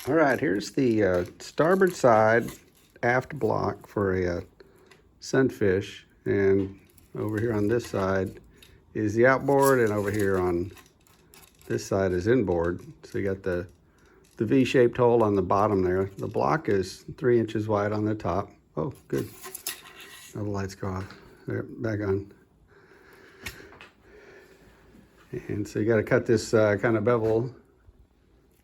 All right, here's the starboard side aft block for a Sunfish, and over here on this side is the outboard, and over here on this side is inboard. So you got the V-shaped hole on the bottom there. The block is 3 inches wide on the top. Oh, good. Now the lights go off. There, back on. And so you got to cut this kind of bevel.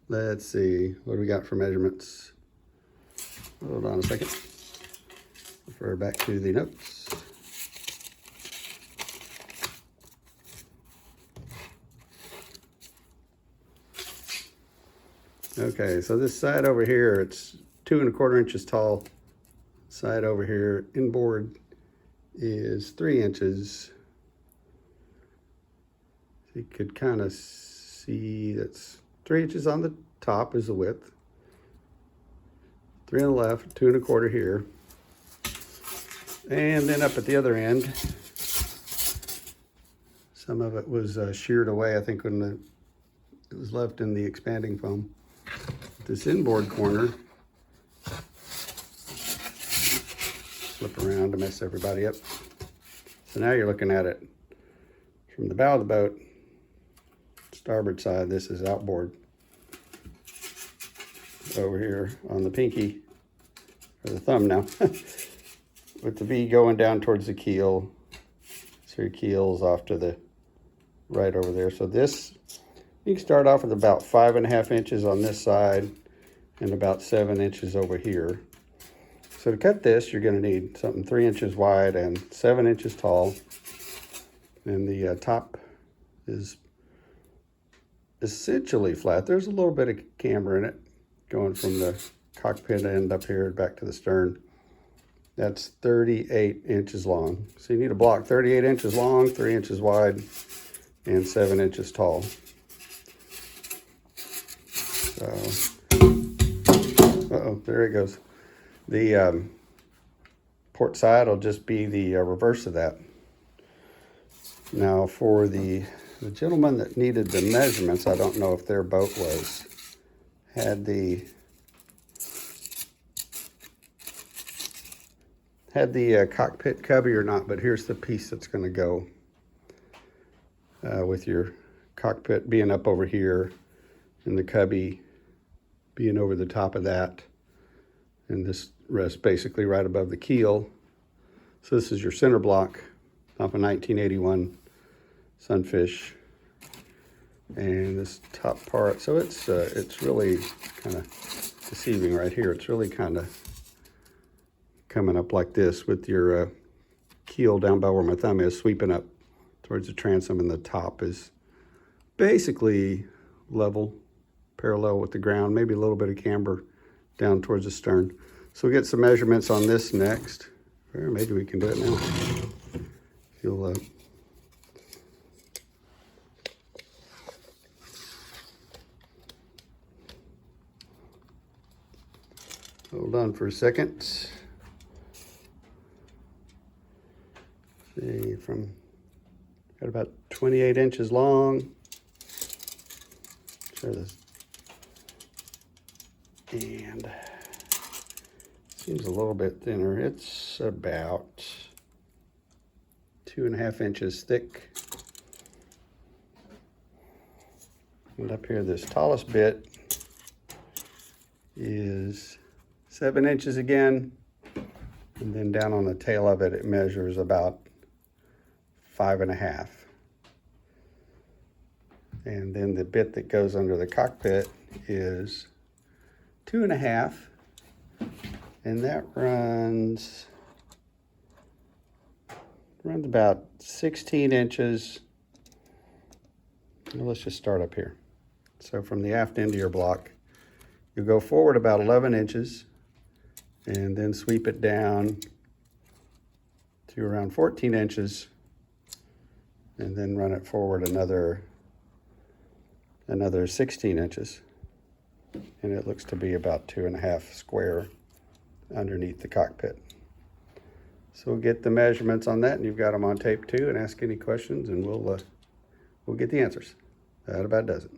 Let's see, what do we got for measurements? Hold on a second. Refer back to the notes. Okay, so this side over here, it's 2 1/4 inches tall. Side over here, inboard, is 3 inches. You could kind of see that's 3 inches on the top is the width. 3 on the left, 2 1/4 here. And then up at the other end, some of it was sheared away, I think, when it was left in the expanding foam. This inboard corner, flip around to mess everybody up. So now you're looking at it from the bow of the boat, starboard side. This is outboard. Over here on the pinky, or the thumb now, with the V going down towards the keel. So your keel's off to the right over there. So this, you can start off with about 5 1/2 inches on this side and about 7 inches over here. So to cut this, you're going to need something 3 inches wide and 7 inches tall. And the top is essentially flat. There's a little bit of camber in it, going from the cockpit end up here back to the stern. That's 38 inches long. So you need a block 38 inches long, 3 inches wide, and 7 inches tall. So, uh-oh, there it goes. The port side will just be the reverse of that. Now for the gentleman that needed the measurements, I don't know if their boat had the cockpit cubby or not, but here's the piece that's going to go with your cockpit being up over here and the cubby being over the top of that, and this rests basically right above the keel. So this is your center block off a 1981 Sunfish, and this top part, so it's really kind of deceiving right here. It's really kind of coming up like this with your keel down by where my thumb is, sweeping up towards the transom, and the top is basically level, parallel with the ground, maybe a little bit of camber down towards the stern. So we'll get some measurements on this next. Or maybe we can do it now. If you'll hold on for a second. See, got about 28 inches long. Show this. And seems a little bit thinner. It's about 2 1/2 inches thick. And up here, this tallest bit is 7 inches again. And then down on the tail of it, it measures about 5 1/2. And then the bit that goes under the cockpit is 2 1/2. And that runs about 16 inches. Well, let's just start up here. So from the aft end of your block, you go forward about 11 inches and then sweep it down to around 14 inches and then run it forward another 16 inches. And it looks to be about 2 1/2 square underneath the cockpit. So we'll get the measurements on that, and you've got them on tape too, and ask any questions, and we'll get the answers. That about does it.